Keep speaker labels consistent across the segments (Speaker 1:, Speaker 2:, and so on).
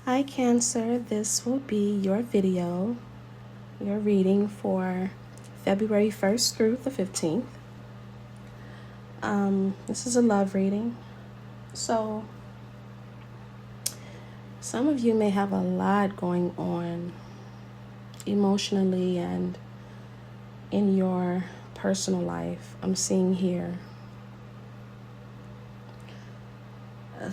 Speaker 1: Hi Cancer, this will be your video, your reading for February 1st through the 15th. This is a love reading. So, some of you may have a lot going on emotionally and in your personal life. I'm seeing here.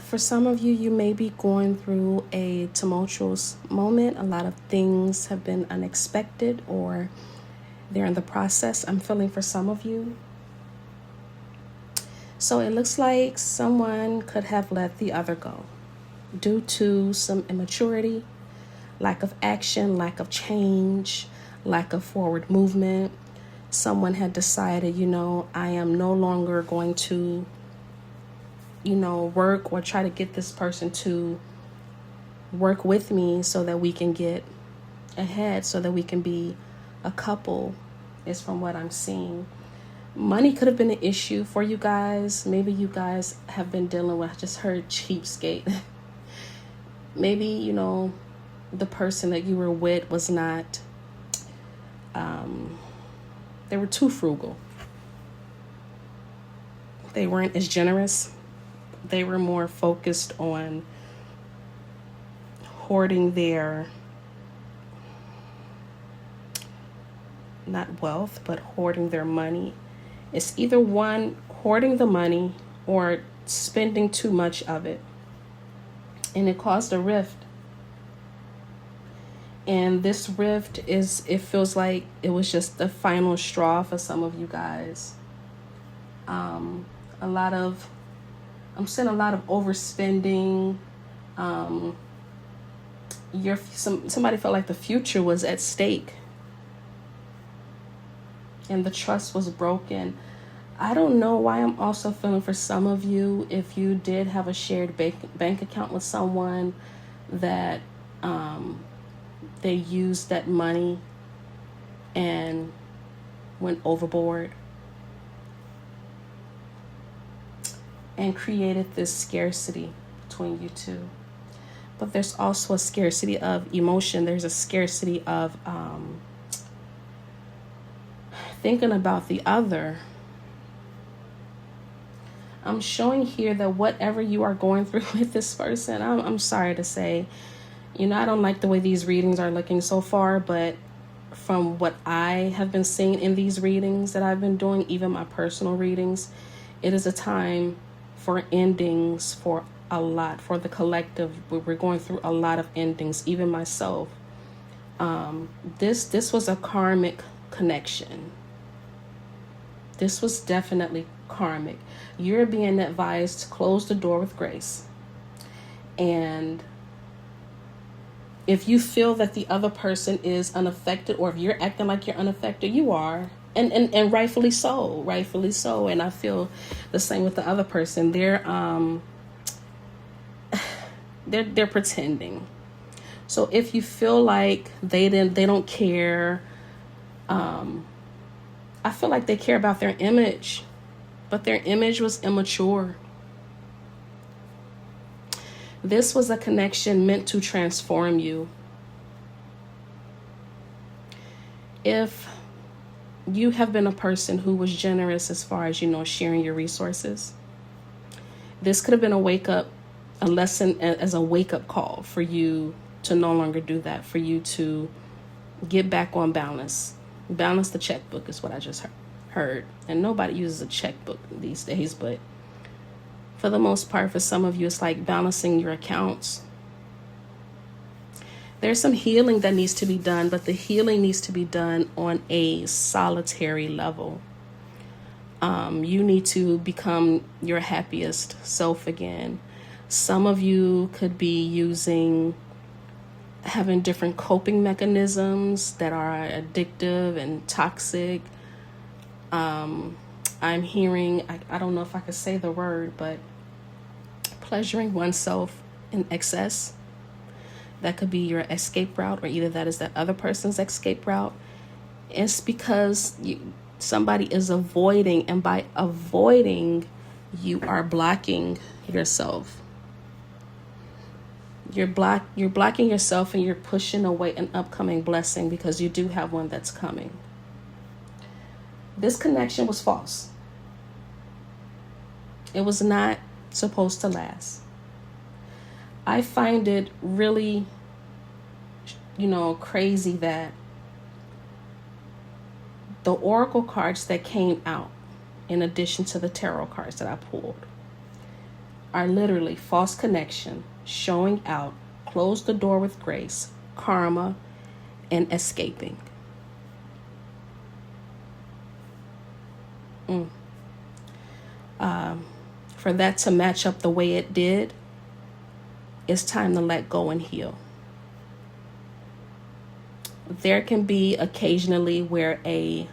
Speaker 1: For some of you, you may be going through a tumultuous moment. A lot of things have been unexpected or they're in the process. I'm feeling for some of you. So it looks like someone could have let the other go due to some immaturity, lack of action, lack of change, lack of forward movement. Someone had decided, I am no longer going to work or try to get this person to work with me so that we can get ahead, so that we can be a couple, is from what I'm seeing. Money could have been an issue for you guys. Maybe you guys have been dealing with, I just heard cheapskate. Maybe, the person that you were with was not, they were too frugal. They weren't as generous. They were more focused on hoarding their, not wealth, but hoarding their money. It's either one, hoarding the money or spending too much of it. And it caused a rift. And this rift it feels like it was just the final straw for some of you guys. I'm seeing a lot of overspending. Somebody felt like the future was at stake and the trust was broken. I don't know why I'm also feeling for some of you, if you did have a shared bank account with someone that they used that money and went overboard and created this scarcity between you two. But there's also a scarcity of emotion. There's a scarcity of thinking about the other. I'm showing here that whatever you are going through with this person, I'm sorry to say, I don't like the way these readings are looking so far, but from what I have been seeing in these readings that I've been doing, even my personal readings, it is a time for endings for a lot, for the collective. We're going through a lot of endings, even myself. This was a karmic connection. This was definitely karmic. You're being advised to close the door with grace. And if you feel that the other person is unaffected, or if you're acting like you're unaffected, you are. And rightfully so, And I feel the same with the other person. They're pretending. So if you feel like they don't care, I feel like they care about their image, but their image was immature. This was a connection meant to transform you. If you have been a person who was generous as far as, sharing your resources, this could have been a lesson as a wake-up call for you to no longer do that, for you to get back on balance. Balance the checkbook is what I just heard. And nobody uses a checkbook these days, but for the most part, for some of you, it's like balancing your accounts. There's some healing that needs to be done, but the healing needs to be done on a solitary level. You need to become your happiest self again. Some of you could be having different coping mechanisms that are addictive and toxic. I'm hearing, I don't know if I could say the word, but pleasuring oneself in excess. That could be your escape route, or either that is that other person's escape route. It's because somebody is avoiding, and by avoiding, you are blocking yourself. You're blocking yourself, and you're pushing away an upcoming blessing because you do have one that's coming. This connection was false. It was not supposed to last. I find it really, crazy that the oracle cards that came out, in addition to the tarot cards that I pulled, are literally false connection, showing out, close the door with grace, karma, and escaping. For that to match up the way it did, it's time to let go and heal. There can be occasionally where a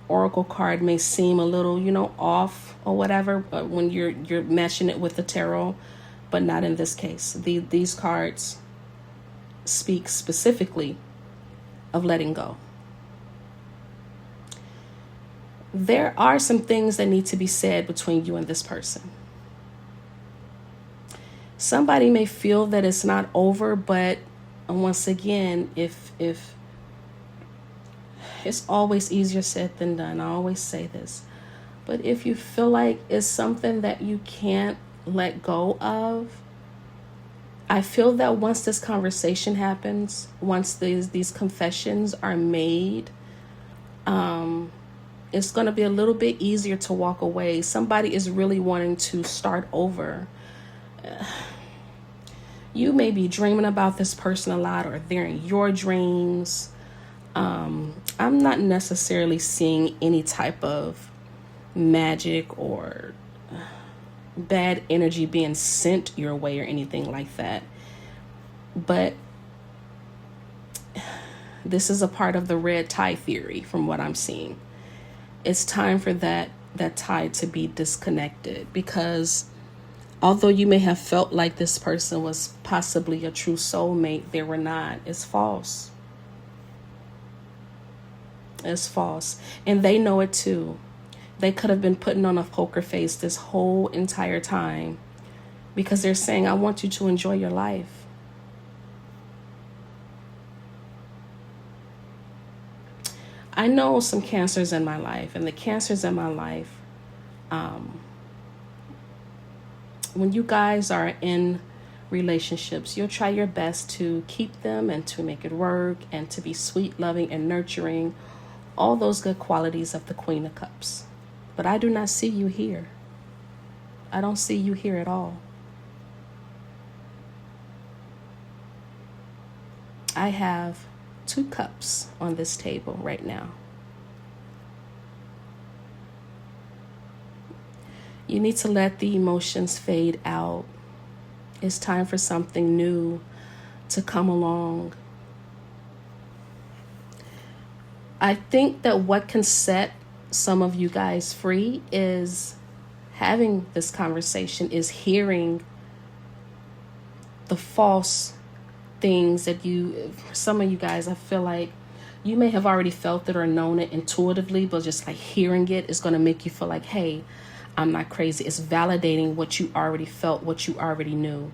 Speaker 1: oracle card may seem a little, off or whatever, but when you're matching it with the tarot, but not in this case. These cards speak specifically of letting go. There are some things that need to be said between you and this person. Somebody may feel that it's not over, but once again, if it's always easier said than done. I always say this. But if you feel like it's something that you can't let go of, I feel that once this conversation happens, once these confessions are made, it's going to be a little bit easier to walk away. Somebody is really wanting to start over. You may be dreaming about this person a lot, or they're in your dreams. I'm not necessarily seeing any type of magic or bad energy being sent your way or anything like that. But this is a part of the red tie theory from what I'm seeing. It's time for that tie to be disconnected, because although you may have felt like this person was possibly a true soulmate, they were not. It's false. It's false. And they know it too. They could have been putting on a poker face this whole entire time because they're saying, I want you to enjoy your life. I know some cancers in my life, and the cancers in my life, when you guys are in relationships, you'll try your best to keep them and to make it work and to be sweet, loving, and nurturing, all those good qualities of the Queen of Cups. But I do not see you here. I don't see you here at all. I have 2 cups on this table right now. You need to let the emotions fade out. It's time for something new to come along. I think that what can set some of you guys free is having this conversation, is hearing the false things that some of you guys, I feel like you may have already felt it or known it intuitively, but just like hearing it is going to make you feel like, hey, I'm not crazy. It's validating what you already felt, what you already knew.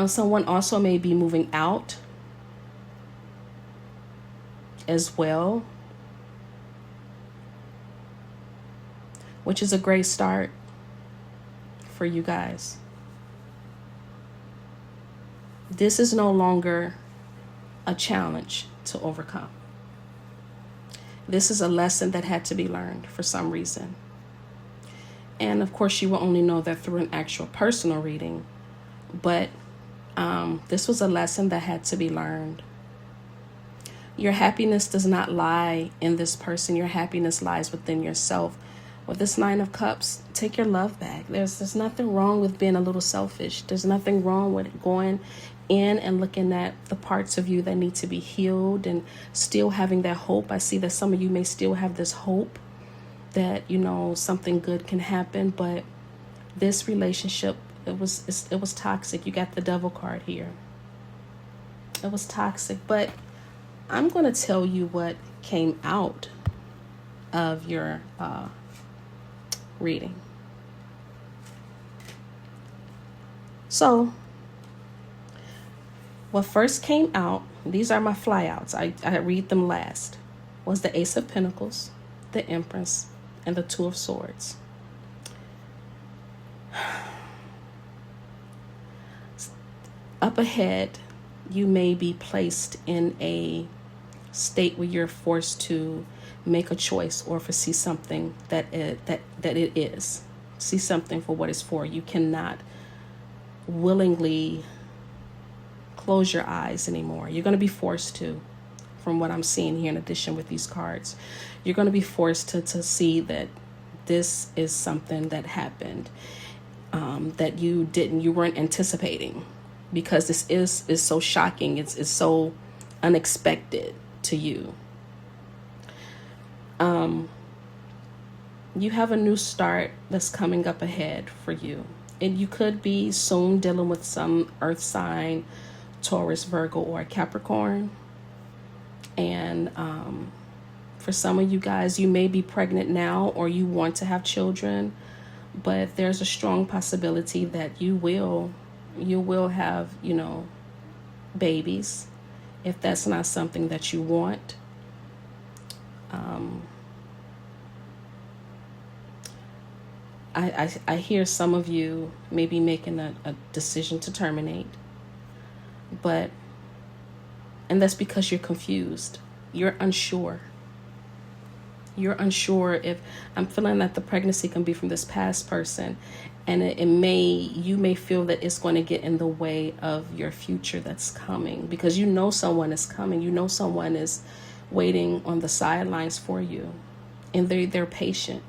Speaker 1: Someone also may be moving out as well, which is a great start for you guys. This is no longer a challenge to overcome. This is a lesson that had to be learned for some reason. And of course, you will only know that through an actual personal reading. But this was a lesson that had to be learned. Your happiness does not lie in this person. Your happiness lies within yourself. With this 9 of Cups, take your love back. There's nothing wrong with being a little selfish. There's nothing wrong with going in and looking at the parts of you that need to be healed and still having that hope. I see that some of you may still have this hope that, something good can happen, but this relationship, it was toxic. You got the Devil card here. It was toxic, but I'm going to tell you what came out of your reading. So what first came out, these are my flyouts, I read them last, was the Ace of Pentacles, the Empress, and the Two of Swords. Up ahead, you may be placed in a state where you're forced to make a choice or foresee something that it is. See something for what it's for. You cannot willingly close your eyes anymore. You're going to be forced to, from what I'm seeing here in addition with these cards. You're going to be forced to see that this is something that happened, that you weren't anticipating, because this is so shocking. It's so unexpected to you. You have a new start that's coming up ahead for you. And you could be soon dealing with some earth sign, Taurus, Virgo, or Capricorn. And for some of you guys, you may be pregnant now or you want to have children, but there's a strong possibility that you will have, babies, if that's not something that you want. I hear some of you maybe making a decision to terminate, and that's because you're confused. You're unsure. You're unsure if, I'm feeling that the pregnancy can be from this past person, and you may feel that it's going to get in the way of your future that's coming, because someone is coming. Someone is waiting on the sidelines for you, and they're patient.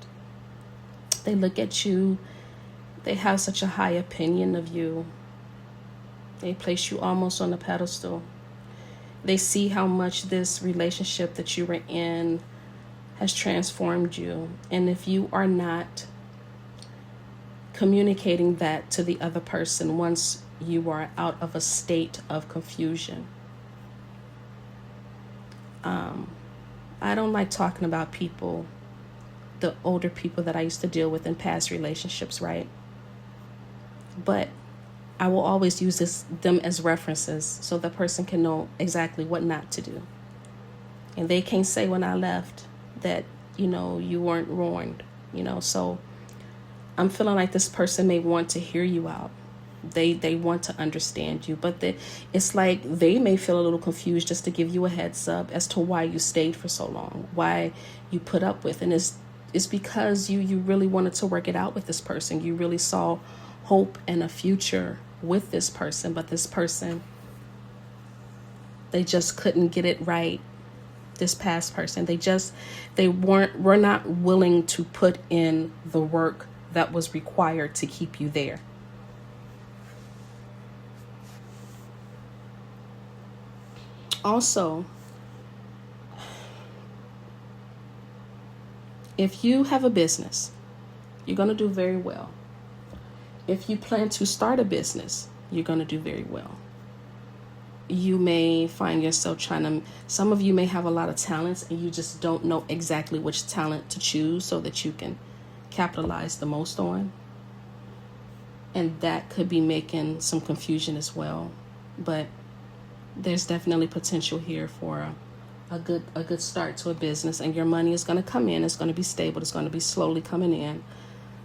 Speaker 1: They look at you. They have such a high opinion of you. They place you almost on a pedestal. They see how much this relationship that you were in has transformed you. And if you are not communicating that to the other person once you are out of a state of confusion, I don't like talking about people, the older people that I used to deal with in past relationships, right? But I will always use them as references so the person can know exactly what not to do. And they can't say when I left that, you weren't warned, So I'm feeling like this person may want to hear you out. They want to understand you, but it's like they may feel a little confused, just to give you a heads up as to why you stayed for so long, why you put up with. And it's because you really wanted to work it out with this person. You really saw hope and a future with this person, but this person, they just couldn't get it right. This past person, were not willing to put in the work that was required to keep you there. Also, if you have a business, you're going to do very well. If you plan to start a business, you're going to do very well. You may find yourself some of you may have a lot of talents and you just don't know exactly which talent to choose so that you can capitalize the most on. And that could be making some confusion as well. But there's definitely potential here for a good start to a business, and your money is going to come in. It's going to be stable. It's going to be slowly coming in.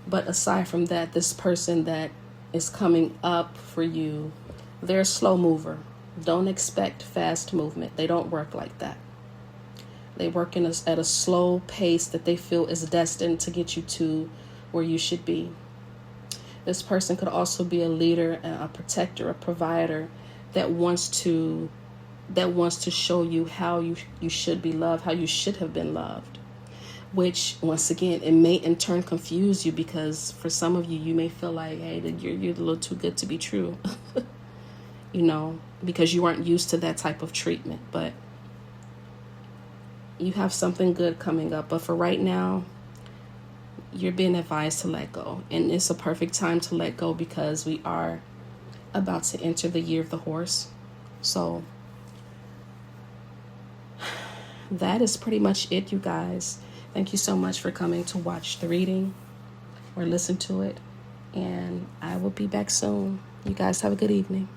Speaker 1: But aside from that, this person that is coming up for you, they're a slow mover. Don't expect fast movement. They don't work like that. They work at a slow pace that they feel is destined to get you to where you should be. This person could also be a leader, a protector, a provider that wants to show you how you should be loved, how you should have been loved. Which, once again, it may in turn confuse you, because for some of you, you may feel like, hey, you're a little too good to be true. Because you aren't used to that type of treatment. But you have something good coming up. But for right now, you're being advised to let go. And it's a perfect time to let go, because we are about to enter the year of the horse. So that is pretty much it, you guys. Thank you so much for coming to watch the reading or listen to it. And I will be back soon. You guys have a good evening.